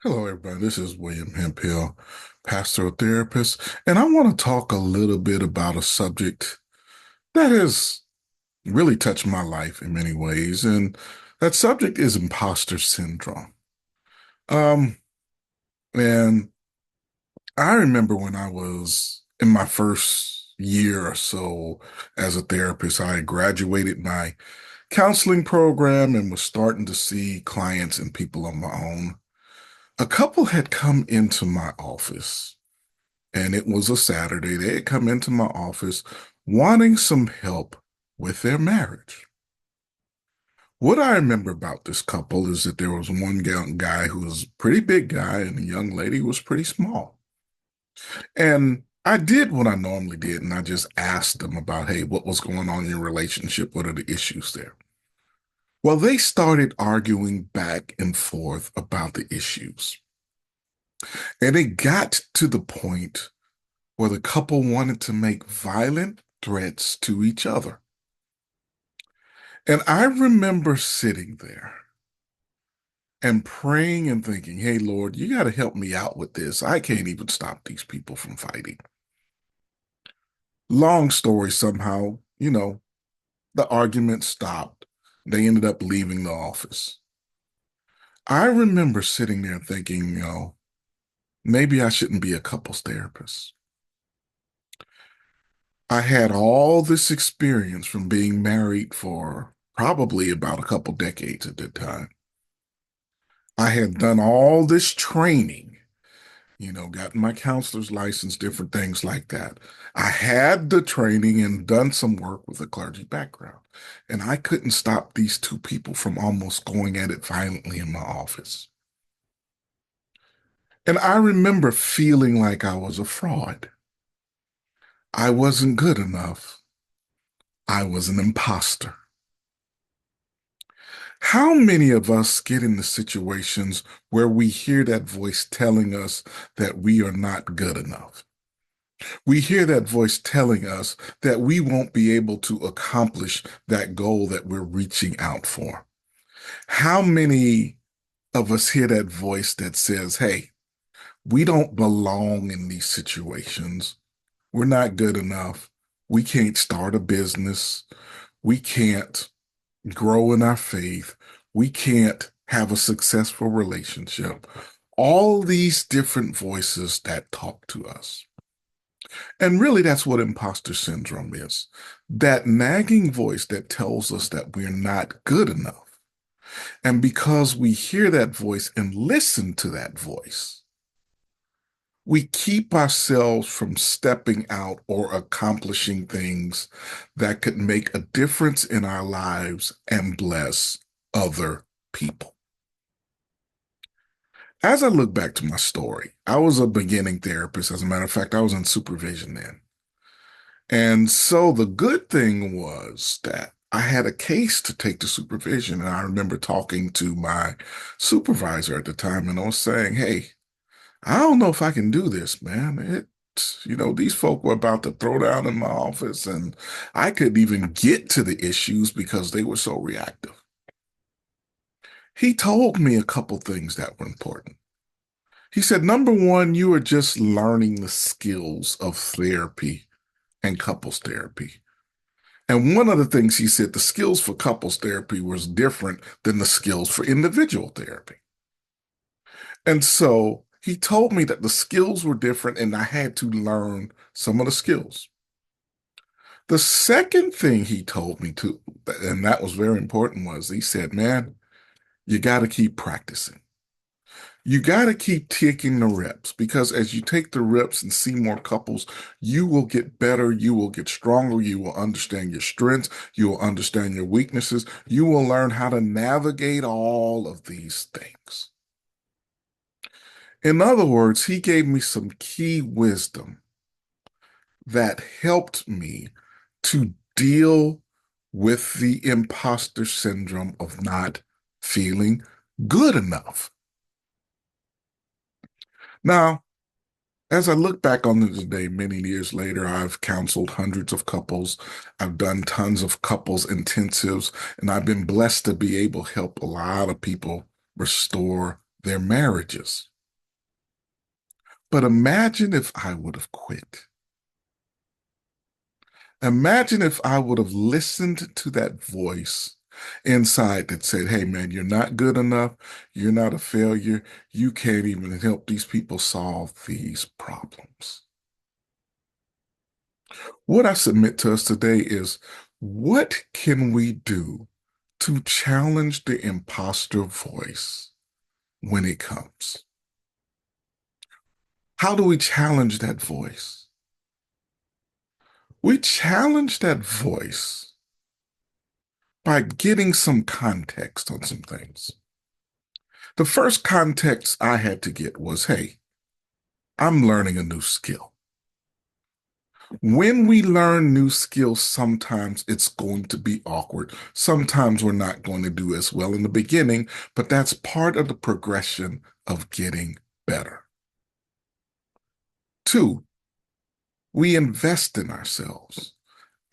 Hello, everybody. This is William Hemphill, pastoral therapist, and I want to talk a little bit about a subject that has really touched my life in many ways, and that subject is imposter syndrome. Um, and I remember when I was in my first year or so as a therapist, I had graduated my counseling program and was starting to see clients and people on my own. A couple had come into my office. And it was a Saturday. They had come into my office wanting some help with their marriage. What I remember about this couple is that there was one young guy who was a pretty big guy, and the young lady was pretty small. And I did what I normally did, and I just asked them about, hey, what was going on in your relationship? What are the issues there? Well, they started arguing back and forth about the issues. And it got to the point where the couple wanted to make violent threats to each other. And I remember sitting there and praying and thinking, hey, Lord, you got to help me out with this. I can't even stop these people from fighting. Long story, somehow, the argument stopped. They ended up leaving the office. I remember sitting there thinking, maybe I shouldn't be a couples therapist. I had all this experience from being married for probably about a couple decades at that time. I had done all this training, gotten my counselor's license, different things like that. I had the training and done some work with a clergy background, and I couldn't stop these two people from almost going at it violently in my office. And I remember feeling like I was a fraud. I wasn't good enough. I was an imposter. How many of us get into situations where we hear that voice telling us that we are not good enough? We hear that voice telling us that we won't be able to accomplish that goal that we're reaching out for. How many of us hear that voice that says, hey, we don't belong in these situations. We're not good enough. We can't start a business. We can't grow in our faith. We can't have a successful relationship. All these different voices that talk to us. And really, that's what imposter syndrome is. That nagging voice that tells us that we're not good enough. And because we hear that voice and listen to that voice, we keep ourselves from stepping out or accomplishing things that could make a difference in our lives and bless other people. As I look back to my story, I was a beginning therapist. As a matter of fact, I was in supervision then. And so the good thing was that I had a case to take to supervision. And I remember talking to my supervisor at the time, and I was saying, hey, I don't know if I can do this, man. These folk were about to throw down in my office, and I couldn't even get to the issues because they were so reactive. He told me a couple things that were important. He said, number one, you are just learning the skills of therapy and couples therapy. And one of the things he said, the skills for couples therapy was different than the skills for individual therapy. And so he told me that the skills were different and I had to learn some of the skills. The second thing he told me to, and that was very important, was he said, man, you got to keep practicing. You got to keep taking the reps because as you take the reps and see more couples, you will get better. You will get stronger. You will understand your strengths. You will understand your weaknesses. You will learn how to navigate all of these things. In other words, he gave me some key wisdom that helped me to deal with the imposter syndrome of not feeling good enough. Now, as I look back on it today, many years later, I've counseled hundreds of couples. I've done tons of couples intensives, and I've been blessed to be able to help a lot of people restore their marriages. But imagine if I would have quit. Imagine if I would have listened to that voice inside that said, hey, man, you're not good enough. You're not a failure. You can't even help these people solve these problems. What I submit to us today is what can we do to challenge the imposter voice when it comes? How do we challenge that voice? We challenge that voice by getting some context on some things. The first context I had to get was, hey, I'm learning a new skill. When we learn new skills, sometimes it's going to be awkward. Sometimes we're not going to do as well in the beginning, but that's part of the progression of getting better. Two, we invest in ourselves.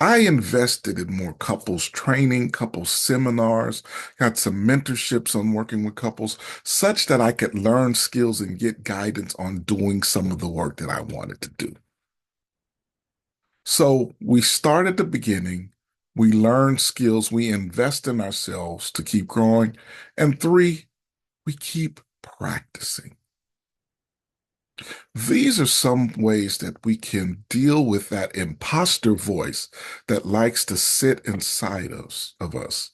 I invested in more couples training, couples seminars, got some mentorships on working with couples, such that I could learn skills and get guidance on doing some of the work that I wanted to do. So we start at the beginning, we learn skills, we invest in ourselves to keep growing. And three, we keep practicing. These are some ways that we can deal with that imposter voice that likes to sit inside of us.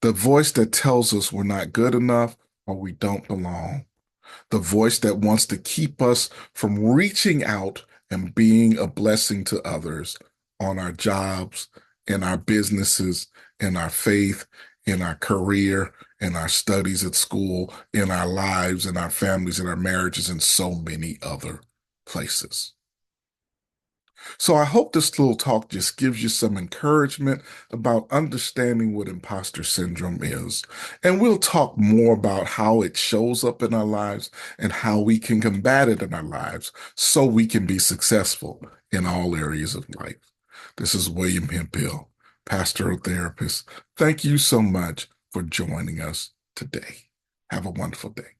The voice that tells us we're not good enough or we don't belong. The voice that wants to keep us from reaching out and being a blessing to others on our jobs, in our businesses, in our faith, in our career, in our studies at school, in our lives, in our families, in our marriages, and so many other places. So I hope this little talk just gives you some encouragement about understanding what imposter syndrome is. And we'll talk more about how it shows up in our lives and how we can combat it in our lives so we can be successful in all areas of life. This is William Hemphill, pastoral therapist. Thank you so much for joining us today. Have a wonderful day.